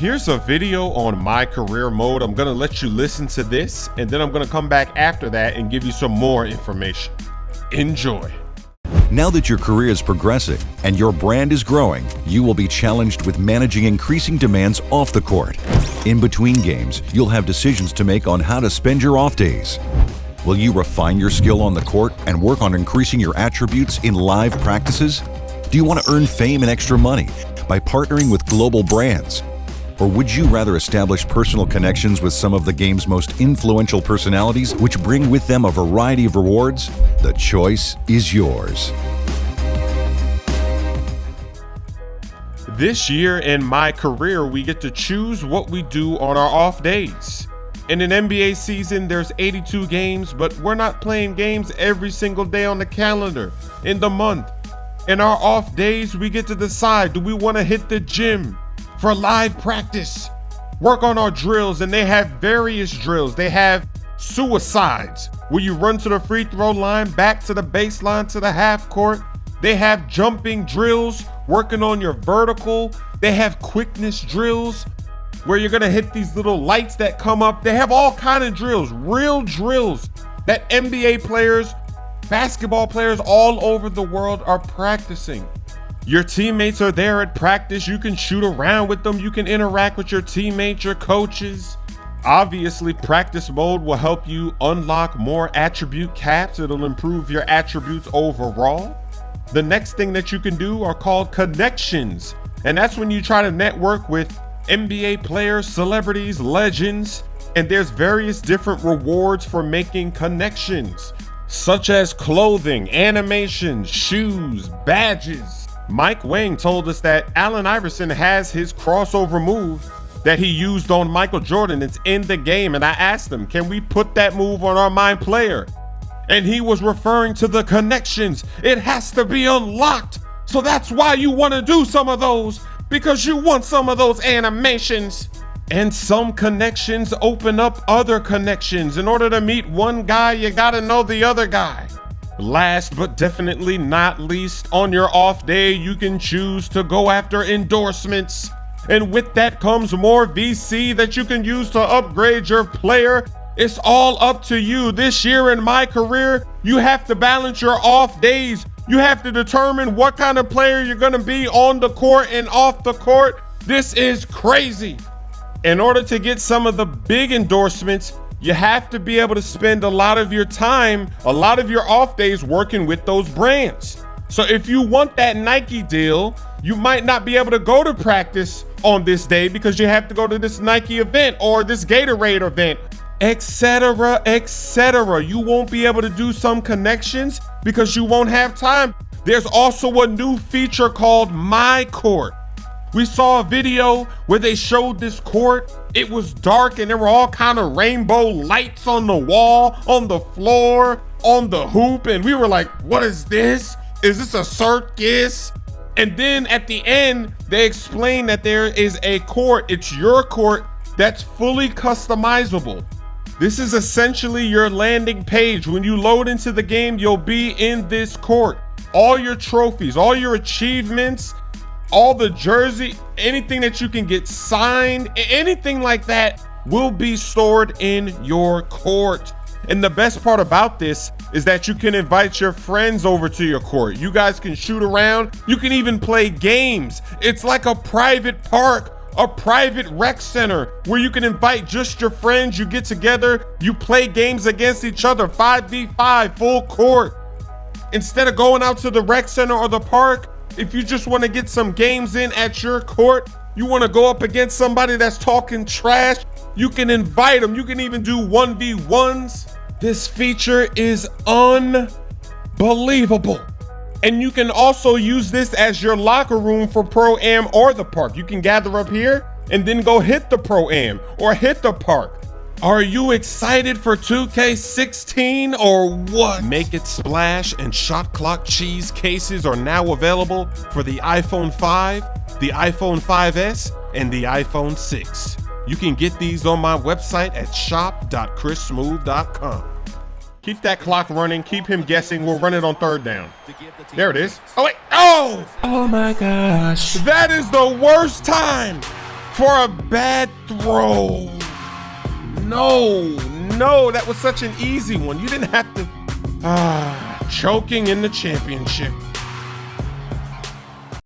Here's a video on my career mode. I'm gonna let you listen to this, and then I'm gonna come back after that and give you some more information. Enjoy. Now that your career is progressing and your brand is growing, you will be challenged with managing increasing demands off the court. In between games, you'll have decisions to make on how to spend your off days. Will you refine your skill on the court and work on increasing your attributes in live practices? Do you want to earn fame and extra money by partnering with global brands? Or would you rather establish personal connections with some of the game's most influential personalities, which bring with them a variety of rewards? The choice is yours. This year in my career, we get to choose what we do on our off days. In an NBA season, there's 82 games, but we're not playing games every single day on the calendar, in the month. In our off days, we get to decide, do we want to hit the gym for live practice, work on our drills? And they have various drills. They have suicides, where you run to the free throw line, back to the baseline, to the half court. They have jumping drills, working on your vertical. They have quickness drills, where you're gonna hit these little lights that come up. They have all kind of drills, real drills that NBA players, basketball players all over the world are practicing. Your teammates are there at practice. You can shoot around with them. You can interact with your teammates, your coaches. Obviously, practice mode will help you unlock more attribute caps. It'll improve your attributes overall. The next thing that you can do are called connections. And that's when you try to network with NBA players, celebrities, legends. And there's various different rewards for making connections, such as clothing, animations, shoes, badges. Mike Wang told us that Allen Iverson has his crossover move that he used on Michael Jordan. It's in the game, and I asked him, can we put that move on our My player? And he was referring to the connections. It has to be unlocked. So that's why you want to do some of those, because you want some of those animations. And some connections open up other connections. In order to meet one guy, you gotta know the other guy. Last but definitely not least, on your off day, you can choose to go after endorsements. And with that comes more VC that you can use to upgrade your player. It's all up to you. This year in my career, you have to balance your off days. You have to determine what kind of player you're gonna be on the court and off the court. This is crazy. In order to get some of the big endorsements, you have to be able to spend a lot of your time, a lot of your off days working with those brands. So if you want that Nike deal, you might not be able to go to practice on this day because you have to go to this Nike event or this Gatorade event, etc., etc. You won't be able to do some connections because you won't have time. There's also a new feature called MyCourt. We saw a video where they showed this court. It was dark and there were all kind of rainbow lights on the wall, on the floor, on the hoop. And we were like, what is this? Is this a circus? And then at the end, they explained that there is a court. It's your court that's fully customizable. This is essentially your landing page. When you load into the game, you'll be in this court. All your trophies, all your achievements, all the jersey, anything that you can get signed, anything like that will be stored in your court. And the best part about this is that you can invite your friends over to your court. You guys can shoot around. You can even play games. It's like a private park, a private rec center where you can invite just your friends. You get together, you play games against each other, 5v5, full court. Instead of going out to the rec center or the park, if you just want to get some games in at your court, you want to go up against somebody that's talking trash, you can invite them. You can even do 1v1s. This feature is unbelievable. And you can also use this as your locker room for ProAm or the park. You can gather up here and then go hit the ProAm or hit the park. Are you excited for 2K16 or what? Make It Splash and Shot Clock Cheese cases are now available for the iPhone 5, the iPhone 5S, and the iPhone 6. You can get these on my website at shop.chrissmoove.com. Keep that clock running, keep him guessing. We'll run it on third down. There it is. Oh wait, oh! Oh my gosh. That is the worst time for a bad throw. No, that was such an easy one. You didn't have to. Choking in the championship.